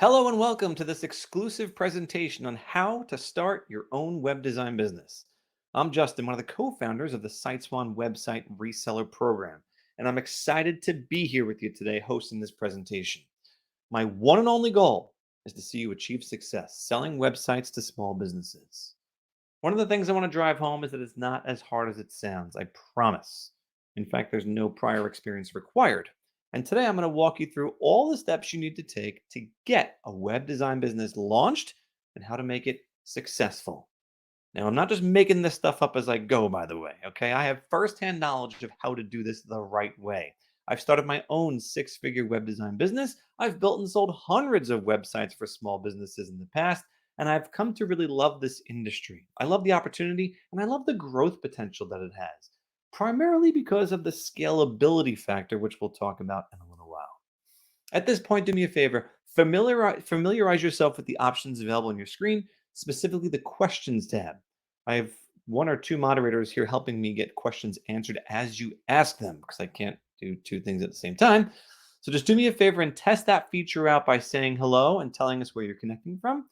Hello and welcome to this exclusive presentation on how to start your own web design business. I'm Justin, one of the co-founders of the SiteSwan website reseller program, and I'm excited to be here with you today hosting this presentation. My one and only goal is to see you achieve success selling websites to small businesses. One of the things I want to drive home is that it's not as hard as it sounds, I promise. In fact, there's no prior experience required. And today I'm going to walk you through all the steps you need to take to get a web design business launched and how to make it successful. Now, I'm not just making this stuff up as I go, by the way, okay? I have firsthand knowledge of how to do this the right way. I've started my own six-figure web design business. I've built and sold hundreds of websites for small businesses in the past, and I've come to really love this industry. I love the opportunity, and I love the growth potential that it has, primarily because of the scalability factor, which we'll talk about in a little while. At this point, do me a favor, familiarize yourself with the options available on your screen, specifically the questions tab. I have one or two moderators here helping me get questions answered as you ask them because I can't do two things at the same time. So just do me a favor and test that feature out by saying hello and telling us where you're connecting from.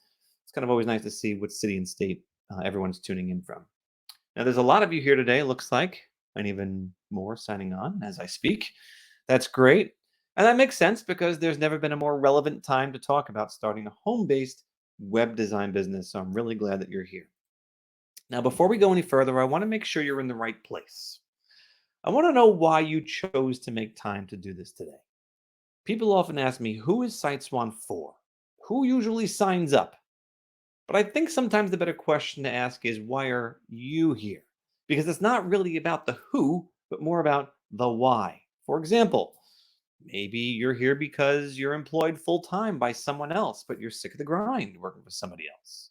It's kind of always nice to see what city and state everyone's tuning in from. Now, there's a lot of you here today, looks like, and even more signing on as I speak. That's great. And that makes sense because there's never been a more relevant time to talk about starting a home based web design business. So I'm really glad that you're here. Now, before we go any further, I want to make sure you're in the right place. I want to know why you chose to make time to do this today. People often ask me, who is SiteSwan for? Who usually signs up? But I think sometimes the better question to ask is, why are you here? Because it's not really about the who, but more about the why. For example, maybe you're here because you're employed full time by someone else, but you're sick of the grind working for somebody else.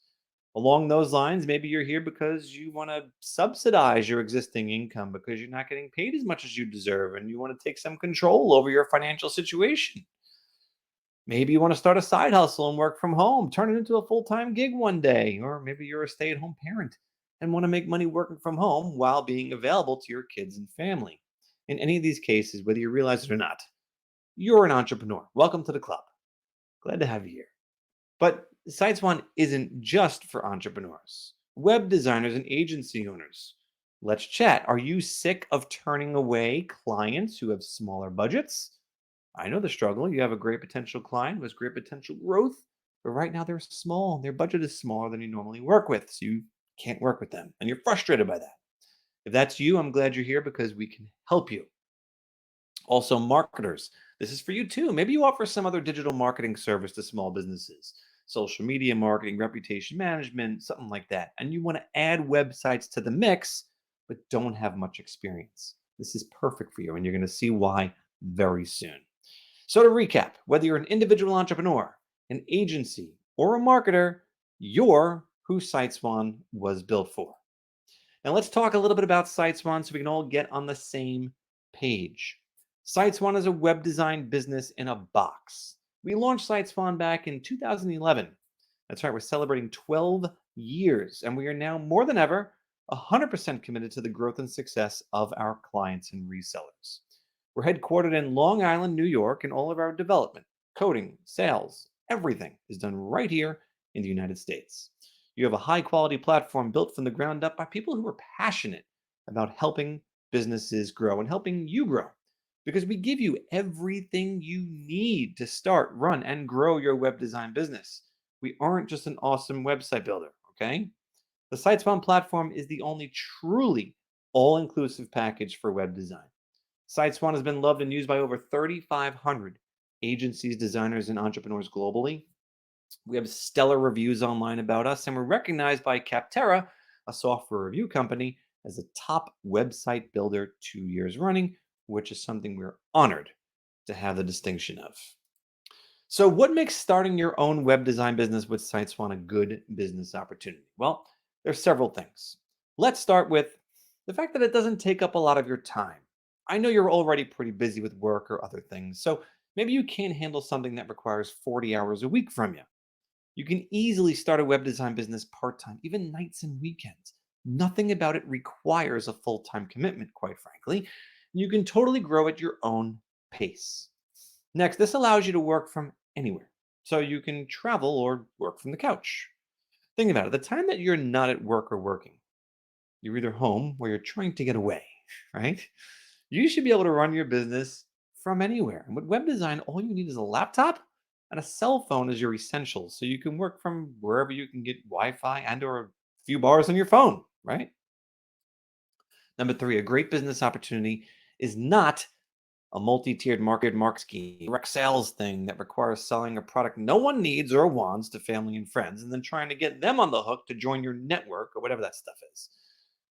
Along those lines, maybe you're here because you want to subsidize your existing income because you're not getting paid as much as you deserve and you want to take some control over your financial situation. Maybe you want to start a side hustle and work from home, turn it into a full time gig one day. Or maybe you're a stay at home parent and want to make money working from home while being available to your kids and family. In any of these cases, whether you realize it or not, you're an entrepreneur. Welcome to the club. Glad to have you here. But SiteSwan isn't just for entrepreneurs, web designers, and agency owners. Let's chat. Are you sick of turning away clients who have smaller budgets? I know the struggle. You have a great potential client who has great potential growth, but right now they're small. Their budget is smaller than you normally work with, so you can't work with them, and you're frustrated by that. If that's you, I'm glad you're here because we can help you. Also, marketers, this is for you too. Maybe you offer some other digital marketing service to small businesses, social media marketing, reputation management, something like that. And you want to add websites to the mix, but don't have much experience. This is perfect for you, and you're going to see why very soon. So, to recap, whether you're an individual entrepreneur, an agency, or a marketer, you're who SiteSwan was built for. Now, let's talk a little bit about SiteSwan so we can all get on the same page. SiteSwan is a web design business in a box. We launched SiteSwan back in 2011. That's right, we're celebrating 12 years, and we are now more than ever 100% committed to the growth and success of our clients and resellers. We're headquartered in Long Island, New York, and all of our development, coding, sales, everything is done right here in the United States. You have a high quality platform built from the ground up by people who are passionate about helping businesses grow and helping you grow because we give you everything you need to start, run, and grow your web design business. We aren't just an awesome website builder, okay? The SiteSpawn platform is the only truly all inclusive package for web design. SiteSpawn has been loved and used by over 3,500 agencies, designers, and entrepreneurs globally. We have stellar reviews online about us, and we're recognized by Capterra, a software review company, as a top website builder 2 years running, which is something we're honored to have the distinction of. So, what makes starting your own web design business with SiteSwan a good business opportunity? Well, there's several things. Let's start with the fact that it doesn't take up a lot of your time. I know you're already pretty busy with work or other things, so maybe you can't handle something that requires 40 hours a week from you. You can easily start a web design business part time, even nights and weekends. Nothing about it requires a full time commitment, quite frankly. You can totally grow at your own pace. Next, this allows you to work from anywhere. so you can travel or work from the couch. Think about it, the time that you're not at work or working, you're either home or you're trying to get away, right? You should be able to run your business from anywhere. And with web design, all you need is a laptop and a cell phone as your essentials. So you can work from wherever you can get Wi-Fi and or a few bars on your phone, right? Number three, a great business opportunity is not a multi-tiered market scheme, direct sales thing that requires selling a product no one needs or wants to family and friends, and then trying to get them on the hook to join your network or whatever that stuff is.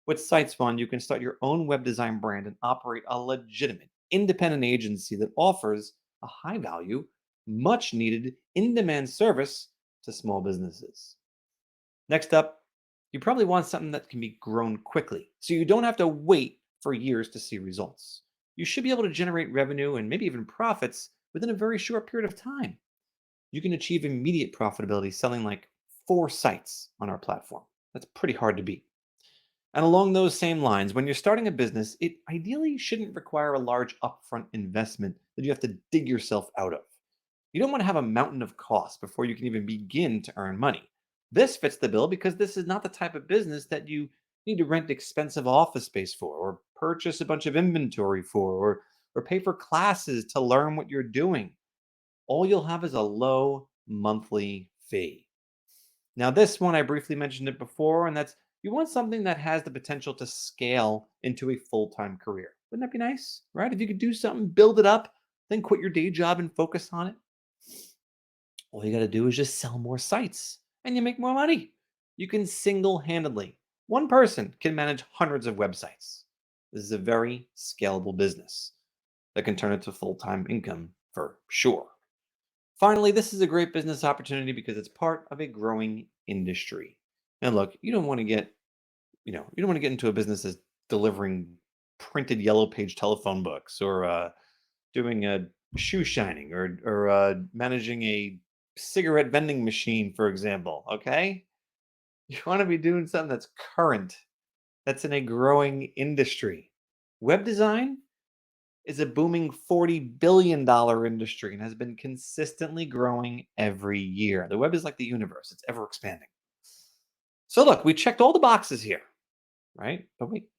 With SiteSwan, you can start your own web design brand and operate a legitimate, independent agency that offers a high value, much needed, in demand service to small businesses. Next up, you probably want something that can be grown quickly, so you don't have to wait for years to see results. You should be able to generate revenue and maybe even profits within a very short period of time. You can achieve immediate profitability selling like 4 sites on our platform. That's pretty hard to beat. And along those same lines, when you're starting a business, it ideally shouldn't require a large upfront investment that you have to dig yourself out of. You don't want to have a mountain of costs before you can even begin to earn money. This fits the bill because this is not the type of business that you need to rent expensive office space for, or purchase a bunch of inventory for, or pay for classes to learn what you're doing. All you'll have is a low monthly fee. Now, this one, I briefly mentioned it before, and that's you want something that has the potential to scale into a full time career. Wouldn't that be nice? Right? If you could do something, build it up, then quit your day job and focus on it. All you got to do is just sell more sites and you make more money. You can single handedly, one person can manage hundreds of websites. This is a very scalable business that can turn into full time income for sure. Finally, this is a great business opportunity because it's part of a growing industry. And look, you don't want to get into a business that's delivering printed yellow page telephone books or doing a shoe shining or managing a cigarette vending machine, for example. Okay, you want to be doing something that's current, that's in a growing industry. Web design is a booming $40 billion industry and has been consistently growing every year. The web is like the universe, it's ever expanding. So, look, we checked all the boxes here, right? But wait,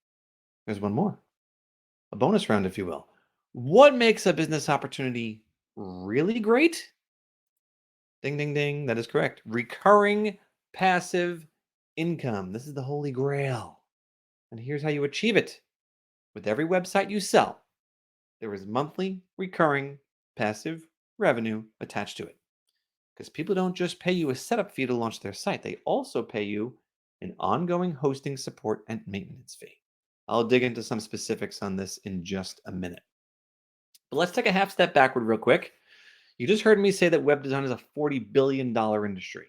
there's one more, a bonus round, if you will. What makes a business opportunity really great? Ding, ding, ding. That is correct. Recurring passive income. This is the holy grail. And here's how you achieve it. With every website you sell, there is monthly recurring passive revenue attached to it. Because people don't just pay you a setup fee to launch their site, they also pay you an ongoing hosting support and maintenance fee. I'll dig into some specifics on this in just a minute. But let's take a half step backward real quick. You just heard me say that web design is a $40 billion industry.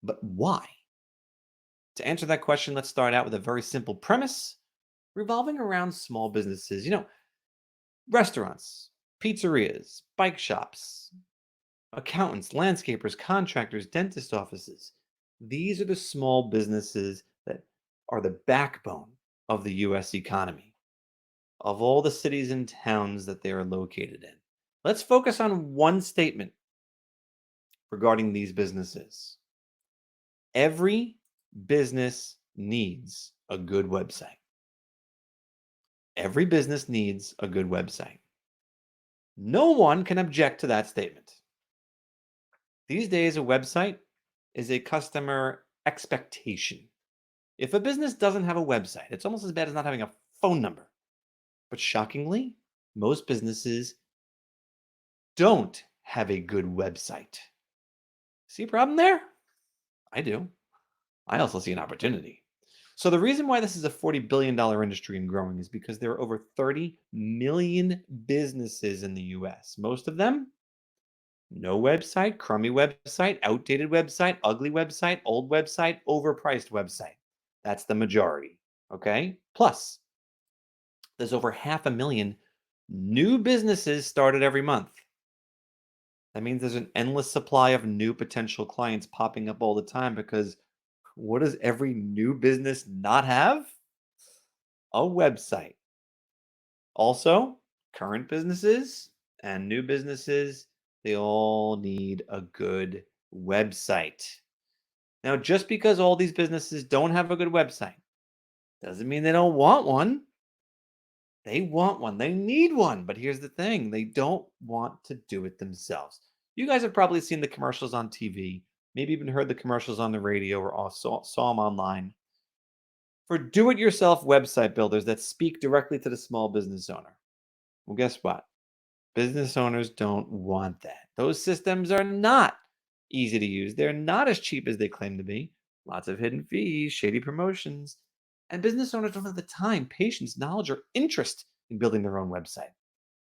But why? To answer that question, let's start out with a very simple premise revolving around small businesses. Restaurants, pizzerias, bike shops, accountants, landscapers, contractors, dentist offices. These are the small businesses that are the backbone of the US economy, of all the cities and towns that they are located in. Let's focus on one statement regarding these businesses. Every business needs a good website. Every business needs a good website. No one can object to that statement. These days, a website is a customer expectation. If a business doesn't have a website, it's almost as bad as not having a phone number. But shockingly, most businesses don't have a good website. See a problem there? I do. I also see an opportunity. So, the reason why this is a $40 billion industry and growing is because there are over 30 million businesses in the US. Most of them, no website, crummy website, outdated website, ugly website, old website, overpriced website. That's the majority. Okay. Plus, there's over 500,000 new businesses started every month. That means there's an endless supply of new potential clients popping up all the time because what does every new business not have? A website. Also, current businesses and new businesses They all need a good website. Now, just because all these businesses don't have a good website doesn't mean they don't want one. They want one. They need one. But here's the thing, they don't want to do it themselves. You guys have probably seen the commercials on TV, maybe even heard the commercials on the radio or saw them online for do it yourself website builders that speak directly to the small business owner. Well, guess what? Business owners don't want that. Those systems are not easy to use. They're not as cheap as they claim to be. Lots of hidden fees, shady promotions, and business owners don't have the time, patience, knowledge, or interest in building their own website.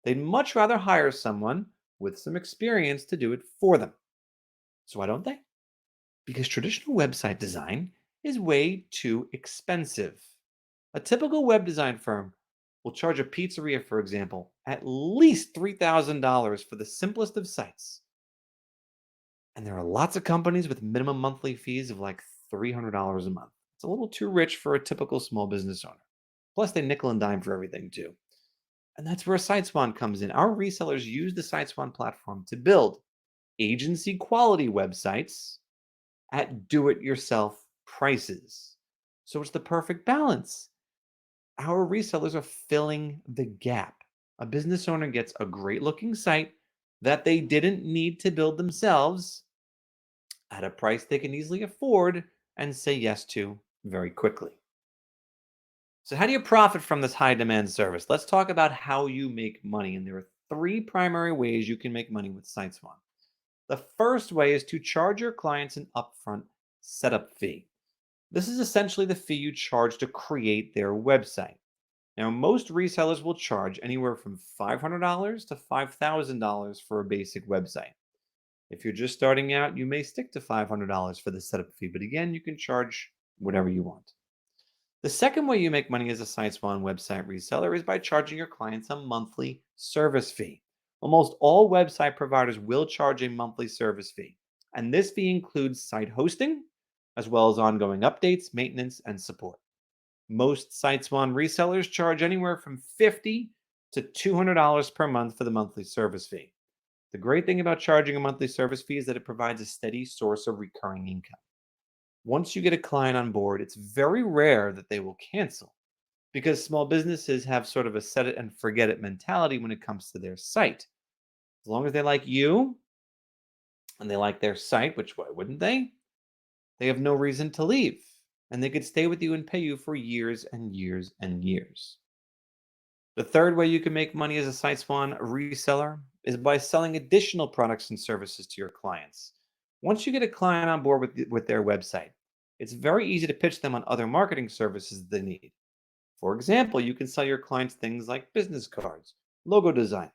They'd much rather hire someone with some experience to do it for them. So why don't they? Because traditional website design is way too expensive. A typical web design firm will charge a pizzeria, for example, at least $3,000 for the simplest of sites. And there are lots of companies with minimum monthly fees of like $300 a month. It's a little too rich for a typical small business owner. Plus, they nickel and dime for everything too. And that's where SiteSwan comes in. Our resellers use the SiteSwan platform to build agency quality websites at do it yourself prices. So it's the perfect balance. Our resellers are filling the gap. A business owner gets a great looking site that they didn't need to build themselves at a price they can easily afford and say yes to very quickly. So, how do you profit from this high demand service? Let's talk about how you make money. And there are three primary ways you can make money with SiteSwan. The first way is to charge your clients an upfront setup fee. This is essentially the fee you charge to create their website. Now, most resellers will charge anywhere from $500 to $5,000 for a basic website. If you're just starting out, you may stick to $500 for the setup fee, but again, you can charge whatever you want. The second way you make money as a SiteSwan website reseller is by charging your clients a monthly service fee. Almost all website providers will charge a monthly service fee, and this fee includes site hosting, as well as ongoing updates, maintenance, and support. Most SiteSwan resellers charge anywhere from $50 to $200 per month for the monthly service fee. The great thing about charging a monthly service fee is that it provides a steady source of recurring income. Once you get a client on board, it's very rare that they will cancel because small businesses have sort of a set it and forget it mentality when it comes to their site. As long as they like you and they like their site, which why wouldn't they? They have no reason to leave and they could stay with you and pay you for years and years and years. The third way you can make money as a SiteSwan reseller is by selling additional products and services to your clients. Once you get a client on board with their website, it's very easy to pitch them on other marketing services they need. For example, you can sell your clients things like business cards, logo design,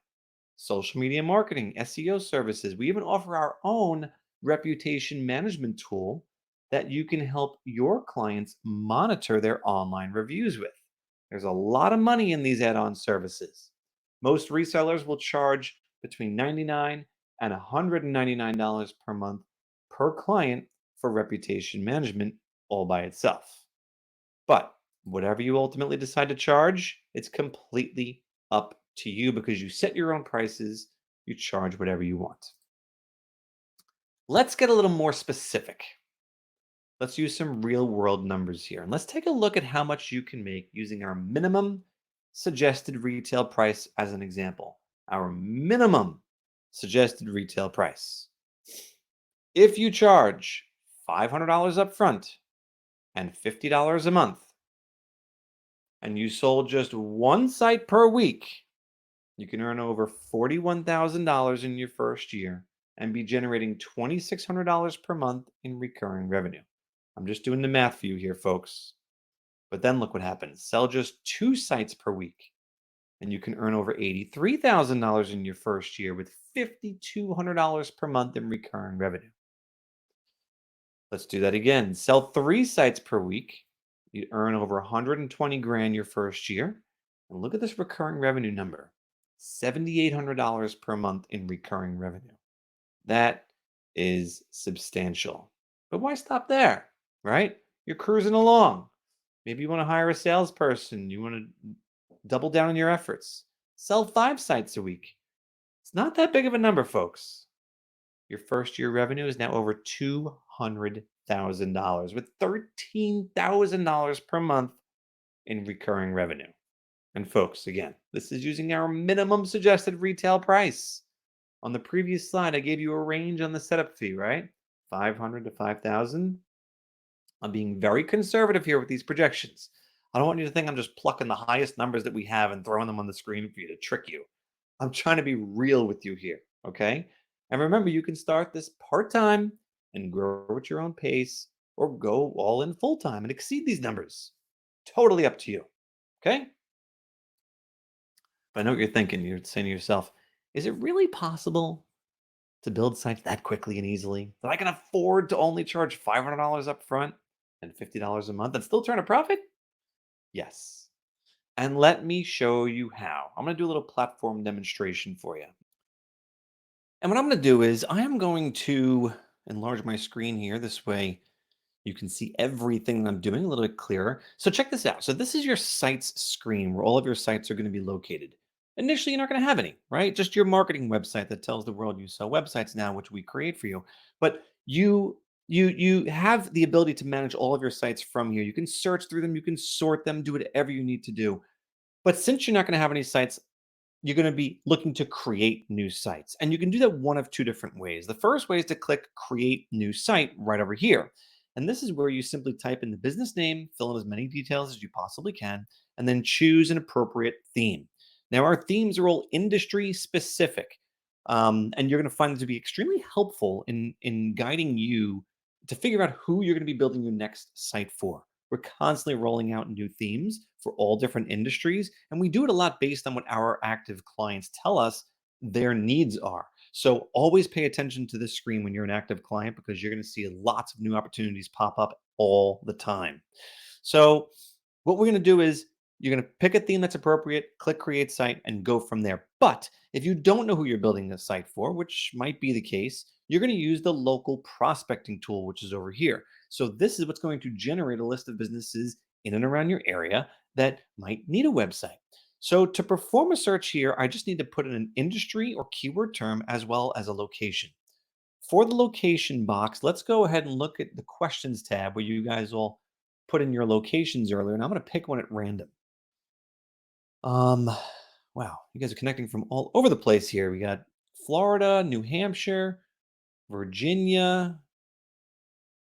social media marketing, SEO services. We even offer our own reputation management tool that you can help your clients monitor their online reviews with. There's a lot of money in these add on services. Most resellers will charge between $99 and $199 per month per client for reputation management all by itself. But whatever you ultimately decide to charge, it's completely up to you because you set your own prices, you charge whatever you want. Let's get a little more specific. Let's use some real world numbers here and let's take a look at how much you can make using our minimum suggested retail price as an example. Our minimum suggested retail price. If you charge $500 up front and $50 a month, and you sold just one site per week, you can earn over $41,000 in your first year and be generating $2,600 per month in recurring revenue. I'm just doing the math for you here, folks. But then look what happens. Sell just two sites per week, and you can earn over $83,000 in your first year with $5,200 per month in recurring revenue. Let's do that again. Sell three sites per week. You earn over 120 grand your first year. And look at this recurring revenue number. $7,800 per month in recurring revenue. That is substantial. But why stop there, right? You're cruising along. Maybe you want to hire a salesperson. You want to double down on your efforts. Sell five sites a week. It's not that big of a number, folks. Your first year revenue is now over $200,000 with $13,000 per month in recurring revenue. And folks, again, this is using our minimum suggested retail price. On the previous slide, I gave you a range on the setup fee, right? 500 to 5,000. I'm being very conservative here with these projections. I don't want you to think I'm just plucking the highest numbers that we have and throwing them on the screen for you to trick you. I'm trying to be real with you here, okay? And remember, you can start this part time and grow at your own pace or go all in full time and exceed these numbers. Totally up to you, okay? But I know what you're thinking. You're saying to yourself, is it really possible to build sites that quickly and easily that I can afford to only charge $500 up front and $50 a month and still turn a profit? Yes. And let me show you how. I'm going to do a little platform demonstration for you. And what I'm going to do is I am going to enlarge my screen here. This way you can see everything that I'm doing a little bit clearer. So check this out. So this is your sites screen where all of your sites are going to be located. Initially, you're not going to have any, right? Just your marketing website that tells the world you sell websites now, which we create for you. But you have the ability to manage all of your sites from here. You can search through them, you can sort them, do whatever you need to do. But since you're not going to have any sites, you're going to be looking to create new sites. And you can do that one of two different ways. The first way is to click Create New Site right over here. And this is where you simply type in the business name, fill in as many details as you possibly can, and then choose an appropriate theme. Now, our themes are all industry specific, and you're going to find them to be extremely helpful in guiding you to figure out who you're going to be building your next site for. We're constantly rolling out new themes for all different industries, and we do it a lot based on what our active clients tell us their needs are. So always pay attention to this screen when you're an active client because you're going to see lots of new opportunities pop up all the time. So what we're going to do is you're going to pick a theme that's appropriate, click create site, and go from there. But if you don't know who you're building this site for, which might be the case, you're going to use the local prospecting tool, which is over here. So this is what's going to generate a list of businesses in and around your area that might need a website. So to perform a search here, I just need to put in an industry or keyword term as well as a location. For the location box, let's go ahead and look at the questions tab where you guys all put in your locations earlier, and I'm going to pick one at random. Um, wow, you guys are connecting from all over the place here. We got Florida, New Hampshire, Virginia,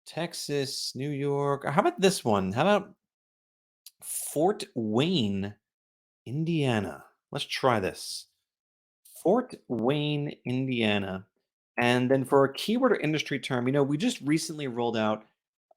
Texas, New York. How about this one? How about Fort Wayne, Indiana? Let's try this. Fort Wayne, Indiana. And then for a keyword or industry term, we just recently rolled out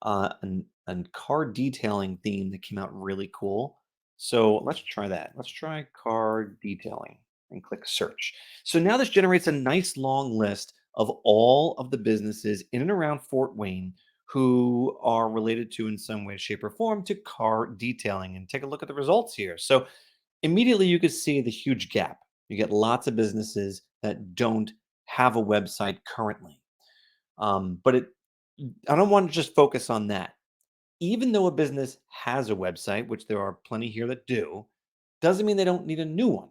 an car detailing theme that came out really cool. So let's try that. Let's try car detailing and click search. So now this generates a nice long list of all of the businesses in and around Fort Wayne who are related to in some way, shape, or form to car detailing. And take a look at the results here. So immediately you could see the huge gap. You get lots of businesses that don't have a website currently. But I don't want to just focus on that. Even though a business has a website, which there are plenty here that do, doesn't mean they don't need a new one.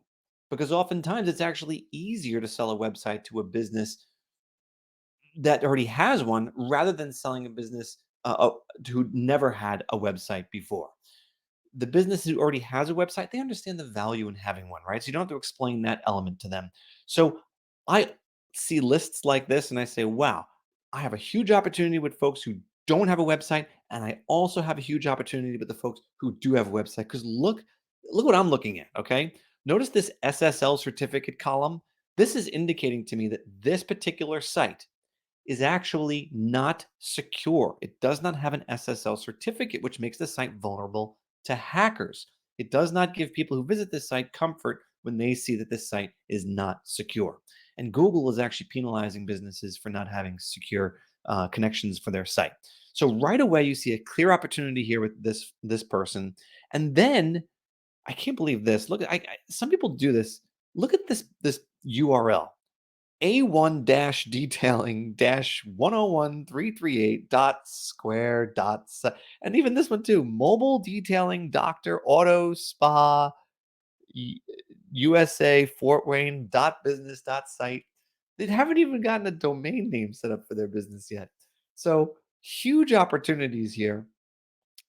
Because oftentimes it's actually easier to sell a website to a business that already has one rather than selling a business who never had a website before. The business who already has a website, they understand the value in having one, right? So you don't have to explain that element to them. So I see lists like this and I say, wow, I have a huge opportunity with folks who don't have a website. And I also have a huge opportunity with the folks who do have a website. Because look what I'm looking at. Okay. Notice this SSL certificate column. This is indicating to me that this particular site is actually not secure. It does not have an SSL certificate, which makes the site vulnerable to hackers. It does not give people who visit this site comfort when they see that this site is not secure. And Google is actually penalizing businesses for not having secure connections for their site. So right away, you see a clear opportunity here with this person, and then I can't believe this. Look, some people do this. Look at this URL a1 detailing 101338 dot square dot and even this one too, mobile detailing doctor auto spa USA Fort Wayne dot business dot site. They haven't even gotten a domain name set up for their business yet. So huge opportunities here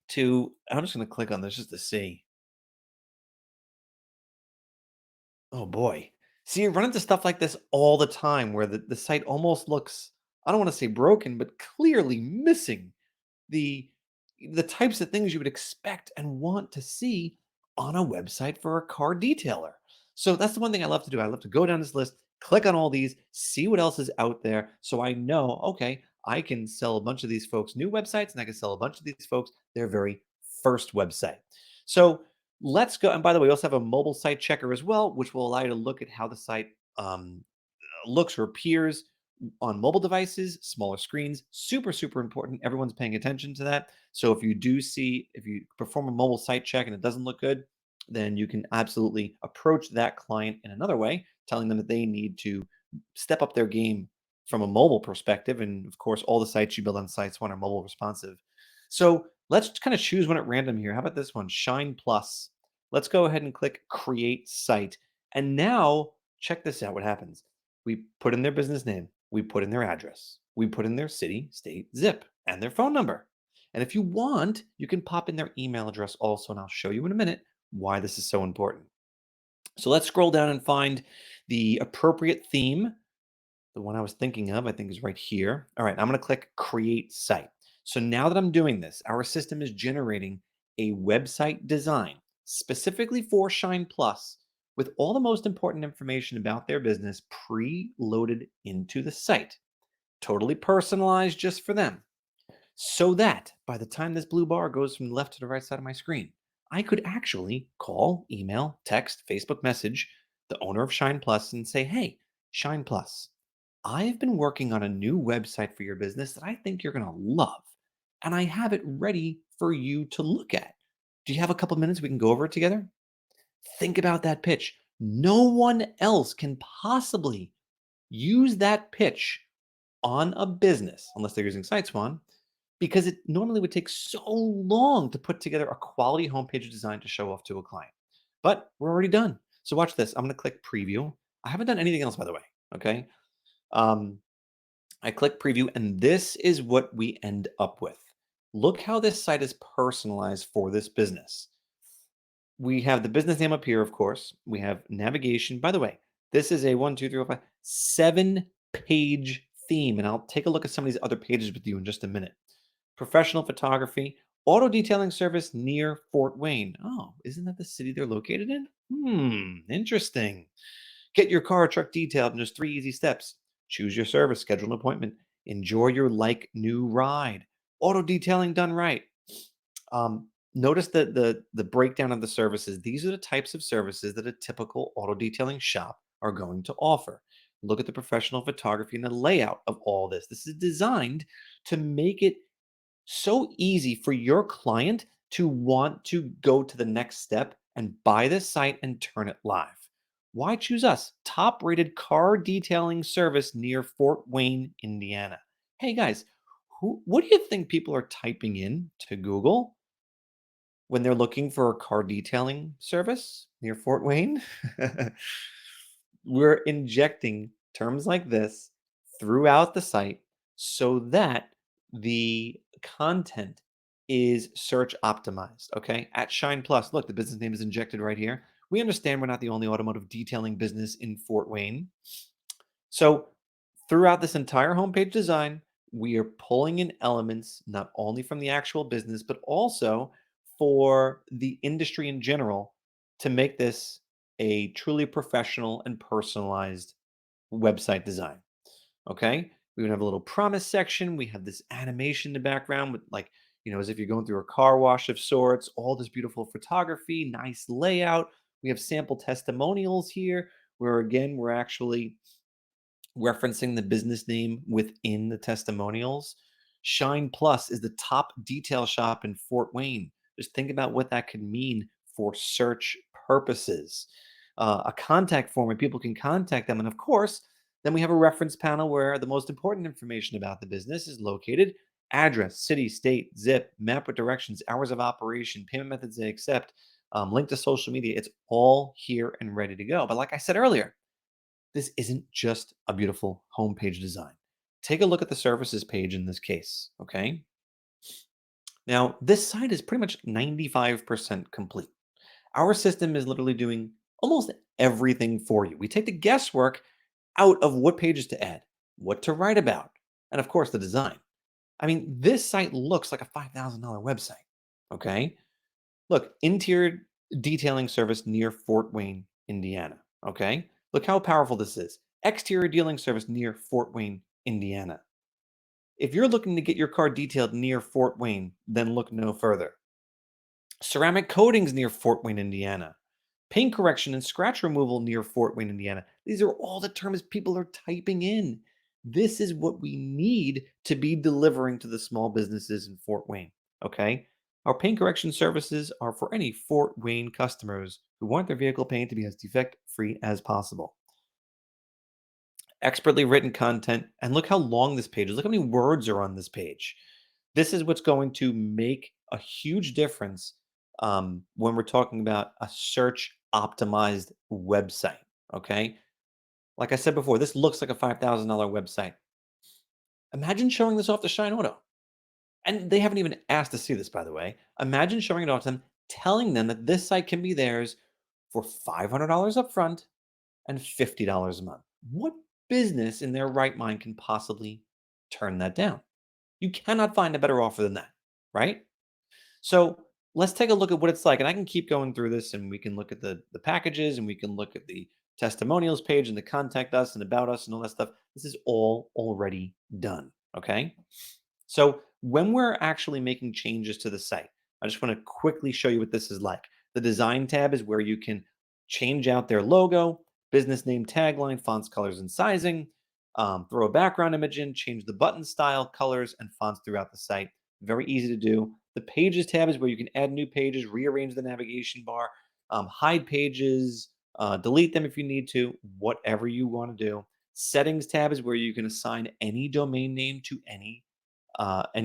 to, I'm just going to click on this just to see. Oh boy. See, you run into stuff like this all the time where the site almost looks, I don't want to say broken, but clearly missing the the types of things you would expect and want to see on a website for a car detailer. So that's the one thing I love to do. I love to go down this list, click on all these, see what else is out there so I know, okay, I can sell a bunch of these folks new websites and I can sell a bunch of these folks their very first website. So let's go. And by the way, we also have a mobile site checker as well, which will allow you to look at how the site looks or appears on mobile devices, smaller screens. Super, super important. Everyone's paying attention to that. So if you perform a mobile site check and it doesn't look good, then you can absolutely approach that client in another way, telling them that they need to step up their game from a mobile perspective. And of course, all the sites you build on SiteSwan are mobile responsive. So let's kind of choose one at random here. How about this one? Shine Plus. Let's go ahead and click Create Site. And now check this out. What happens? We put in their business name, we put in their address, we put in their city, state, zip, and their phone number. And if you want, you can pop in their email address also, and I'll show you in a minute why this is so important. So let's scroll down and find the appropriate theme. The one I was thinking of, I think, is right here. All right, I'm going to click Create Site. So now that I'm doing this, our system is generating a website design specifically for Shine Plus with all the most important information about their business pre-loaded into the site, totally personalized just for them, so that by the time this blue bar goes from the left to the right side of my screen, I could actually call, email, text, Facebook message the owner of Shine Plus and say, hey, Shine Plus, I've been working on a new website for your business that I think you're going to love, and I have it ready for you to look at. Do you have a couple minutes we can go over it together? Think about that pitch. No one else can possibly use that pitch on a business unless they're using SiteSwan, because it normally would take so long to put together a quality homepage design to show off to a client. But we're already done. So watch this. I'm going to click preview. I haven't done anything else, by the way. Okay. Um, I click preview, and this is what we end up with. Look how this site is personalized for this business. We have the business name up here, of course. We have navigation. By the way, this is a 1, 2, 3, 4, 5, 7-page theme, and I'll take a look at some of these other pages with you in just a minute. Professional photography, auto detailing service near Fort Wayne. Oh, isn't that the city they're located in? Interesting. Get your car or truck detailed in just 3 easy steps. Choose your service, schedule an appointment, enjoy your like new ride. Auto detailing done right. Notice that the breakdown of the services. These are the types of services that a typical auto detailing shop are going to offer. Look at the professional photography and the layout of all this. This is designed to make it so easy for your client to want to go to the next step and buy this site and turn it live. Why choose us? Top rated car detailing service near Fort Wayne, Indiana. Hey guys, what do you think people are typing in to Google when they're looking for a car detailing service near Fort Wayne? We're injecting terms like this throughout the site so that the content is search optimized. Okay. At Shine Plus, look, the business name is injected right here. We understand we're not the only automotive detailing business in Fort Wayne. So throughout this entire homepage design, we are pulling in elements not only from the actual business, but also for the industry in general to make this a truly professional and personalized website design. Okay. We would have a little promise section. We have this animation in the background with, like, as if you're going through a car wash of sorts, all this beautiful photography, nice layout. We have sample testimonials here where, again, we're actually referencing the business name within the testimonials. Shine Plus is the top detail shop in Fort Wayne. Just think about what that could mean for search purposes. A contact form where people can contact them. And of course, then we have a reference panel where the most important information about the business is located: address, city, state, zip, map with directions, hours of operation, payment methods they accept, link to social media. It's all here and ready to go. But like I said earlier, this isn't just a beautiful homepage design. Take a look at the services page in this case, okay? Now, this site is pretty much 95% complete. Our system is literally doing almost everything for you. We take the guesswork out of what pages to add, what to write about, and of course, the design. I mean, this site looks like a $5,000 website, okay? Look, interior detailing service near Fort Wayne, Indiana, okay? Look how powerful this is. Exterior detailing service near Fort Wayne, Indiana. If you're looking to get your car detailed near Fort Wayne, then look no further. Ceramic coatings near Fort Wayne, Indiana. Paint correction and scratch removal near Fort Wayne, Indiana. These are all the terms people are typing in. This is what we need to be delivering to the small businesses in Fort Wayne. Okay. Our paint correction services are for any Fort Wayne customers who want their vehicle paint to be as defect free as possible. Expertly written content. And look how long this page is. Look how many words are on this page. This is what's going to make a huge difference when we're talking about a search optimized website. Okay. Like I said before, this looks like a $5,000 website. Imagine showing this off to Shine Auto. And they haven't even asked to see this, by the way. Imagine showing it off to them, telling them that this site can be theirs for $500 up front and $50 a month. What business in their right mind can possibly turn that down? You cannot find a better offer than that, right? So let's take a look at what it's like. And I can keep going through this and we can look at the packages and we can look at the testimonials page and the contact us and about us and all that stuff. This is all already done. Okay. So when we're actually making changes to the site, I just want to quickly show you what this is like. The design tab is where you can change out their logo, business name, tagline, fonts, colors, and sizing, throw a background image in, change the button style, colors, and fonts throughout the site. Very easy to do. The pages tab is where you can add new pages, rearrange the navigation bar, hide pages, delete them if you need to, whatever you want to do. Settings tab is where you can assign any domain name to any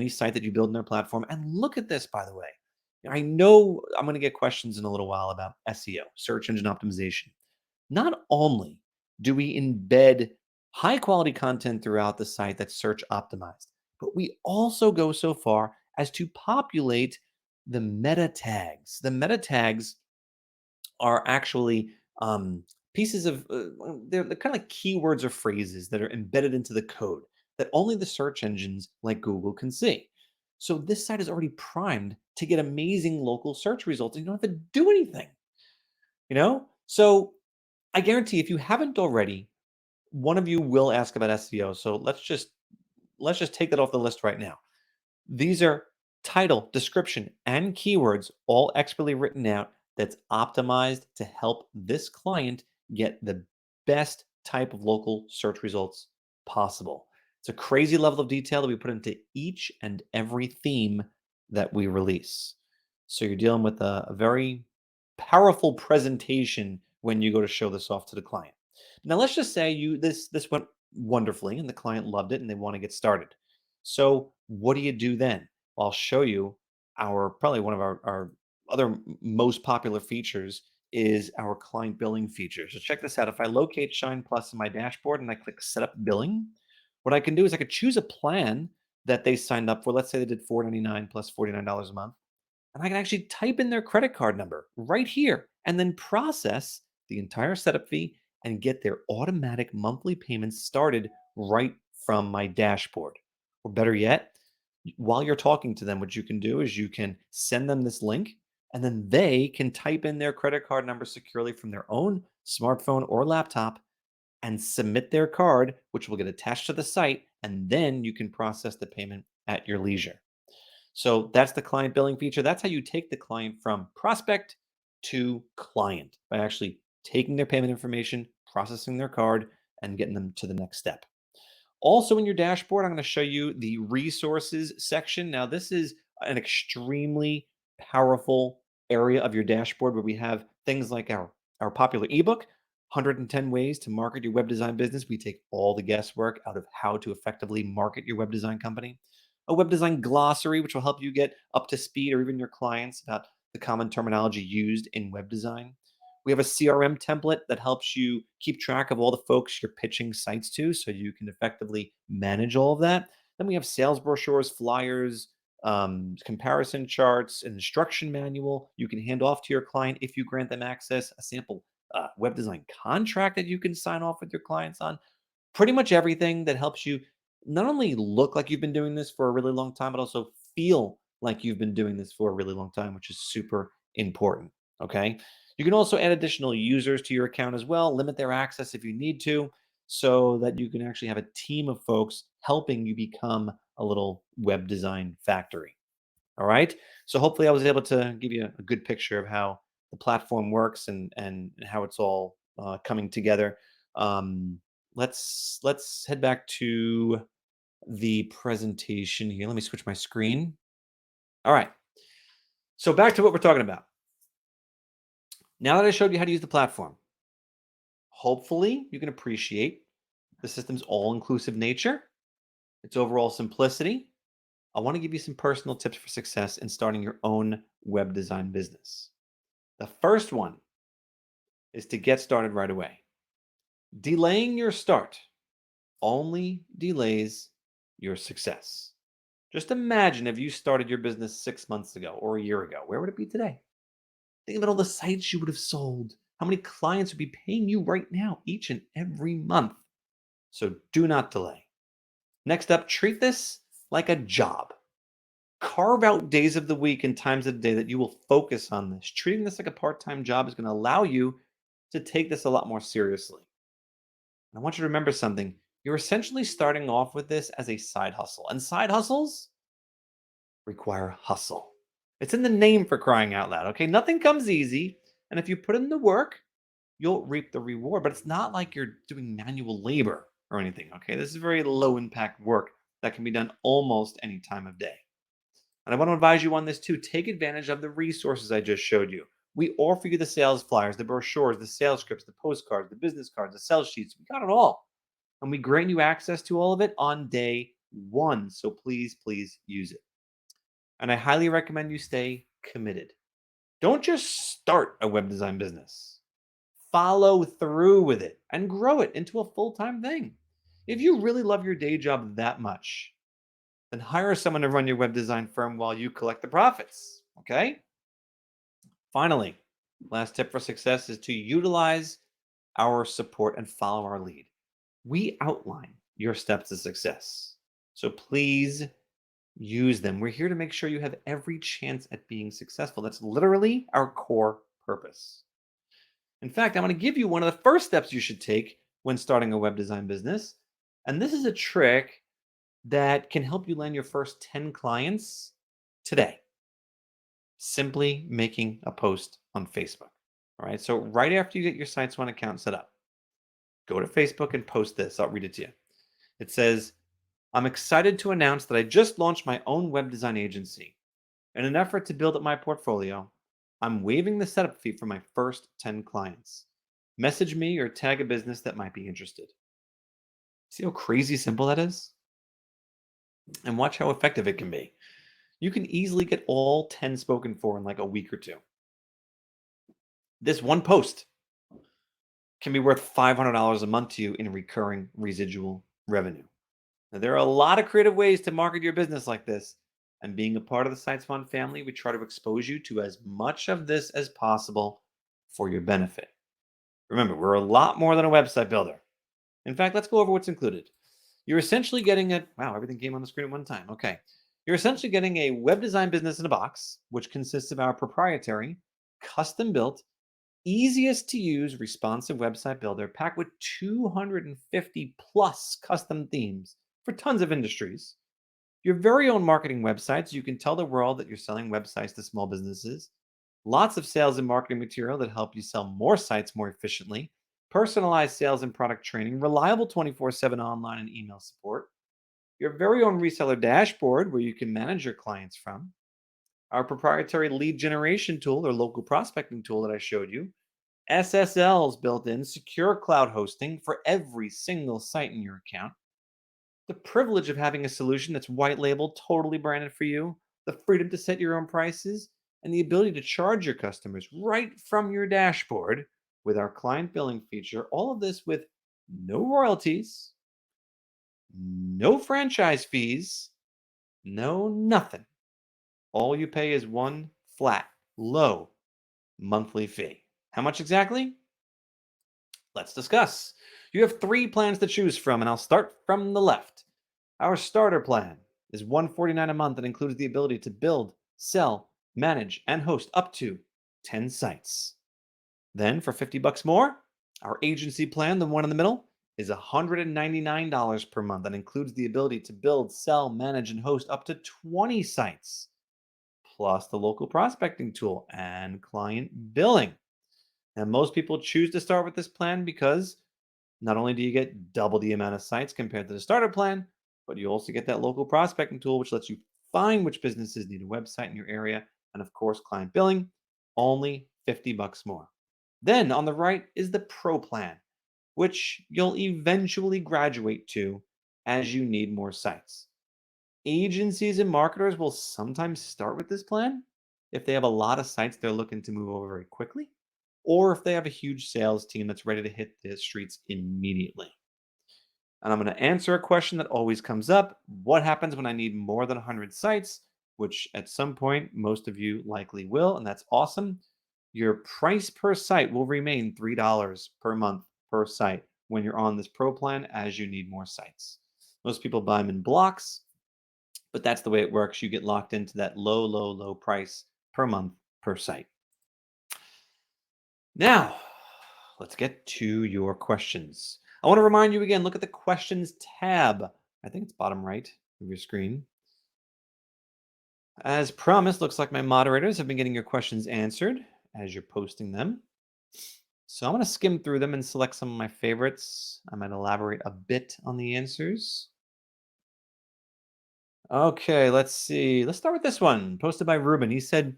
site that you build in their platform. And look at this, by the way. I know I'm going to get questions in a little while about SEO, search engine optimization. Not only do we embed high quality content throughout the site that's search optimized, but we also go so far as to populate the meta tags. The meta tags are actually pieces of they're kind of like keywords or phrases that are embedded into the code that only the search engines like Google can see. So this site is already primed to get amazing local search results, and you don't have to do anything. So I guarantee if you haven't already, one of you will ask about SEO. So let's just take that off the list right now. These are title, description, and keywords all expertly written out that's optimized to help this client get the best type of local search results possible. It's a crazy level of detail that we put into each and every theme that we release. So you're dealing with a very powerful presentation when you go to show this off to the client. Now let's just say this went wonderfully and the client loved it and they want to get started. So what do you do then? Well, I'll show you our probably one of our other most popular features is our client billing feature. So check this out. If I locate Shine Plus in my dashboard and I click set up billing, what I can do is I could choose a plan that they signed up for. Let's say they did $499 plus $49 a month. And I can actually type in their credit card number right here and then process the entire setup fee and get their automatic monthly payments started right from my dashboard. Or better yet, while you're talking to them, what you can do is you can send them this link and then they can type in their credit card number securely from their own smartphone or laptop and submit their card, which will get attached to the site. And then you can process the payment at your leisure. So that's the client billing feature. That's how you take the client from prospect to client by actually taking their payment information, processing their card, and getting them to the next step. Also, in your dashboard, I'm going to show you the resources section. Now, this is an extremely powerful area of your dashboard where we have things like our popular ebook, 110 Ways to Market Your Web Design Business. We take all the guesswork out of how to effectively market your web design company. A web design glossary, which will help you get up to speed or even your clients about the common terminology used in web design. We have a CRM template that helps you keep track of all the folks you're pitching sites to so you can effectively manage all of that. Then we have sales brochures, flyers, comparison charts, an instruction manual you can hand off to your client if you grant them access, a sample web design contract that you can sign off with your clients on. Pretty much everything that helps you not only look like you've been doing this for a really long time, but also feel like you've been doing this for a really long time, which is super important. Okay. You can also add additional users to your account as well, limit their access if you need to, so that you can actually have a team of folks helping you become a little web design factory. All right. So hopefully I was able to give you a good picture of how the platform works and how it's all coming together. Um, let's head back to the presentation here. Let me switch my screen. All right. So back to what we're talking about. Now that I showed you how to use the platform, hopefully you can appreciate the system's all-inclusive nature, its overall simplicity. I want to give you some personal tips for success in starting your own web design business. The first one is to get started right away. Delaying your start only delays your success. Just imagine if you started your business 6 months ago or a year ago. Where would it be today? Think about all the sites you would have sold. How many clients would be paying you right now, each and every month? So do not delay. Next up, treat this like a job. Carve out days of the week and times of the day that you will focus on this. Treating this like a part time job is going to allow you to take this a lot more seriously. And I want you to remember something. You're essentially starting off with this as a side hustle, and side hustles require hustle. It's in the name for crying out loud, okay? Nothing comes easy. And if you put in the work, you'll reap the reward. But it's not like you're doing manual labor or anything, okay? This is very low impact work that can be done almost any time of day. And I want to advise you on this too. Take advantage of the resources I just showed you. We offer you the sales flyers, the brochures, the sales scripts, the postcards, the business cards, the sales sheets. We got it all. And we grant you access to all of it on day one. So please, please use it. And I highly recommend you stay committed. Don't just start a web design business. Follow through with it and grow it into a full-time thing. If you really love your day job that much, then hire someone to run your web design firm while you collect the profits. Okay? Finally, last tip for success is to utilize our support and follow our lead. We outline your steps to success. So please use them. We're here to make sure you have every chance at being successful. That's literally our core purpose. In fact, I'm going to give you one of the first steps you should take when starting a web design business. And this is a trick that can help you land your first 10 clients today. Simply making a post on Facebook. All right. So, right after you get your SiteSwan account set up, go to Facebook and post this. I'll read it to you. It says, I'm excited to announce that I just launched my own web design agency. In an effort to build up my portfolio, I'm waiving the setup fee for my first 10 clients. Message me or tag a business that might be interested. See how crazy simple that is? And watch how effective it can be. You can easily get all 10 spoken for in like a week or two. This one post can be worth $500 a month to you in recurring residual revenue. Now, there are a lot of creative ways to market your business like this. And being a part of the SiteSwan family, we try to expose you to as much of this as possible for your benefit. Remember, we're a lot more than a website builder. In fact, let's go over what's included. You're essentially getting a, wow, everything came on the screen at one time. Okay. You're essentially getting a web design business in a box, which consists of our proprietary, custom built, easiest to use responsive website builder packed with 250 plus custom themes for tons of industries. Your very own marketing website so you can tell the world that you're selling websites to small businesses. Lots of sales and marketing material that help you sell more sites more efficiently. Personalized sales and product training, reliable 24/7 online and email support. Your very own reseller dashboard where you can manage your clients from. Our proprietary lead generation tool or local prospecting tool that I showed you. SSLs built in, secure cloud hosting for every single site in your account. The privilege of having a solution that's white labeled, totally branded for you, the freedom to set your own prices, and the ability to charge your customers right from your dashboard with our client billing feature. All of this with no royalties, no franchise fees, no nothing. All you pay is one flat, low monthly fee. How much exactly? Let's discuss. You have three plans to choose from, and I'll start from the left. Our starter plan is $149 a month and includes the ability to build, sell, manage, and host up to 10 sites. Then for 50 bucks more, our agency plan, the one in the middle, is $199 per month and includes the ability to build, sell, manage, and host up to 20 sites, plus the local prospecting tool and client billing. And most people choose to start with this plan because not only do you get double the amount of sites compared to the starter plan, but you also get that local prospecting tool, which lets you find which businesses need a website in your area. And of course, client billing, only 50 bucks more. Then on the right is the Pro plan, which you'll eventually graduate to as you need more sites. Agencies and marketers will sometimes start with this plan if they have a lot of sites they're looking to move over very quickly, or if they have a huge sales team that's ready to hit the streets immediately. And I'm going to answer a question that always comes up. What happens when I need more than 100 sites? Which at some point, most of you likely will, and that's awesome. Your price per site will remain $3 per month per site when you're on this pro plan as you need more sites. Most people buy them in blocks, but that's the way it works. You get locked into that low, low, low price per month per site. Now, let's get to your questions. I want to remind you again, look at the questions tab. I think it's bottom right of your screen. As promised, looks like my moderators have been getting your questions answered as you're posting them. So I'm going to skim through them and select some of my favorites. I might elaborate a bit on the answers. Okay, let's see. Let's start with this one, posted by Ruben. He said,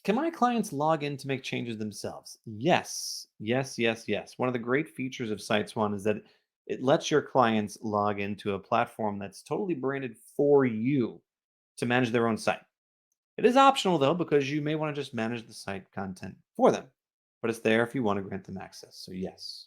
can my clients log in to make changes themselves? Yes, yes, yes, yes. One of the great features of SiteSwan is that it lets your clients log into a platform that's totally branded for you to manage their own site. It is optional though, because you may want to just manage the site content for them, but it's there if you want to grant them access. So, yes.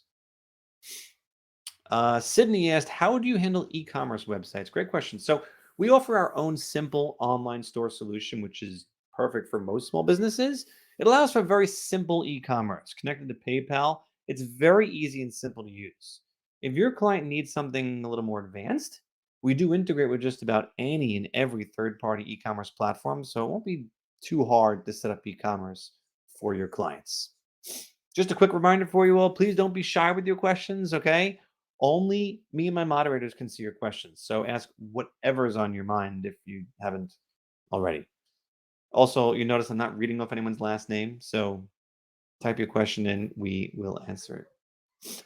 Sydney asked, how do you handle e-commerce websites? Great question. So we offer our own simple online store solution, which is perfect for most small businesses. It allows for very simple e-commerce connected to PayPal. It's very easy and simple to use. If your client needs something a little more advanced, we do integrate with just about any and every third-party e-commerce platform, so it won't be too hard to set up e-commerce for your clients. Just a quick reminder for you all, please don't be shy with your questions, okay? Only me and my moderators can see your questions. So ask whatever is on your mind if you haven't already. Also, you notice I'm not reading off anyone's last name, so type your question in, we will answer it.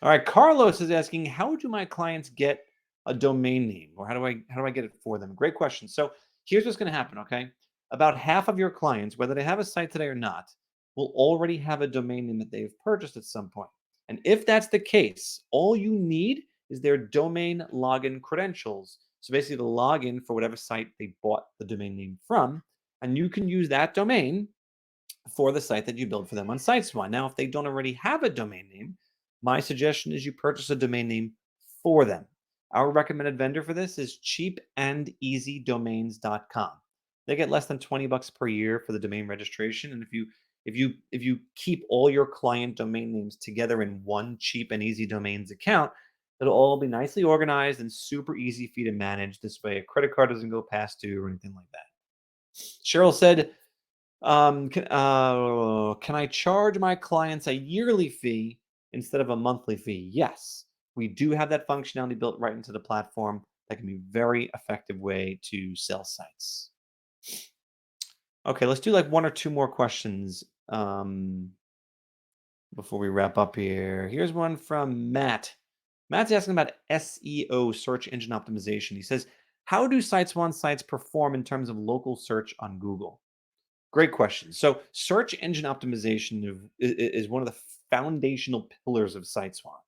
All right, Carlos is asking, how do my clients get a domain name, or how do I get it for them? Great question. So here's what's going to happen, okay? About half of your clients, whether they have a site today or not, will already have a domain name that they've purchased at some point. And if that's the case, all you need is their domain login credentials. So basically the login for whatever site they bought the domain name from, and you can use that domain for the site that you build for them on SiteSwan. Now, if they don't already have a domain name, my suggestion is you purchase a domain name for them. Our recommended vendor for this is cheapandeasydomains.com. They get less than 20 bucks per year for the domain registration, and if you keep all your client domain names together in one cheap and easy domains account, it'll all be nicely organized and super easy for you to manage. This way, a credit card doesn't go past due or anything like that. Cheryl said, can I charge my clients a yearly fee instead of a monthly fee? Yes, we do have that functionality built right into the platform. That can be a very effective way to sell sites. Okay, let's do like one or two more questions before we wrap up here. Here's one from Matt. Matt's asking about SEO, search engine optimization. He says, how do SiteSwan sites perform in terms of local search on Google? Great question. So, search engine optimization is one of the foundational pillars of SiteSwan.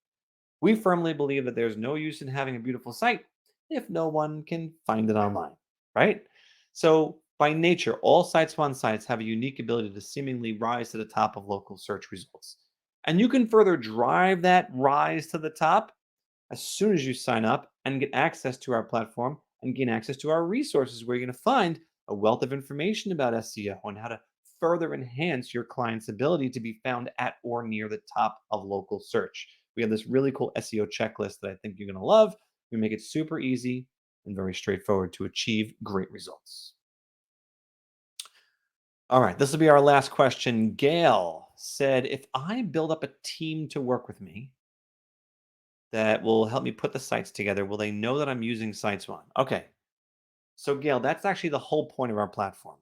We firmly believe that there's no use in having a beautiful site if no one can find it online, right? So, by nature, all SiteSwan sites have a unique ability to seemingly rise to the top of local search results. And you can further drive that rise to the top as soon as you sign up and get access to our platform and gain access to our resources where you're going to find a wealth of information about SEO and how to further enhance your client's ability to be found at or near the top of local search. We have this really cool SEO checklist that I think you're going to love. We make it super easy and very straightforward to achieve great results. All right, this will be our last question. Gail said, if I build up a team to work with me that will help me put the sites together, will they know that I'm using SiteSwan? Okay, so Gail, that's actually the whole point of our platform.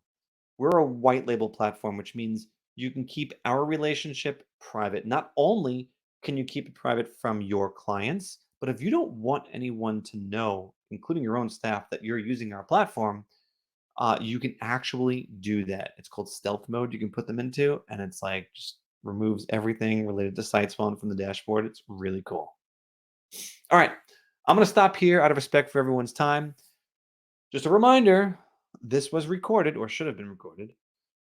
We're a white label platform, which means you can keep our relationship private. Not only can you keep it private from your clients, but if you don't want anyone to know, including your own staff, that you're using our platform, you can actually do that. It's called stealth mode. You can put them into, and it's like just removes everything related to SiteSwan from the dashboard. It's really cool. All right, I'm going to stop here out of respect for everyone's time. Just a reminder, this was recorded or should have been recorded.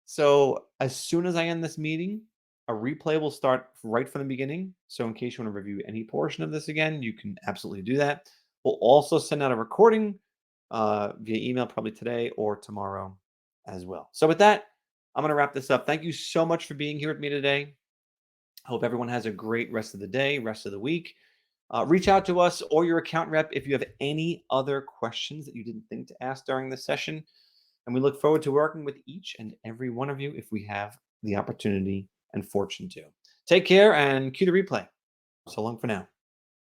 So as soon as I end this meeting, a replay will start right from the beginning. So in case you want to review any portion of this again, you can absolutely do that. We'll also send out a recording via email probably today or tomorrow as well. So with that, I'm going to wrap this up. Thank you so much for being here with me today. Hope everyone has a great rest of the day, rest of the week. Reach out to us or your account rep if you have any other questions that you didn't think to ask during this session. And we look forward to working with each and every one of you if we have the opportunity and fortune to. Take care and cue the replay. So long for now.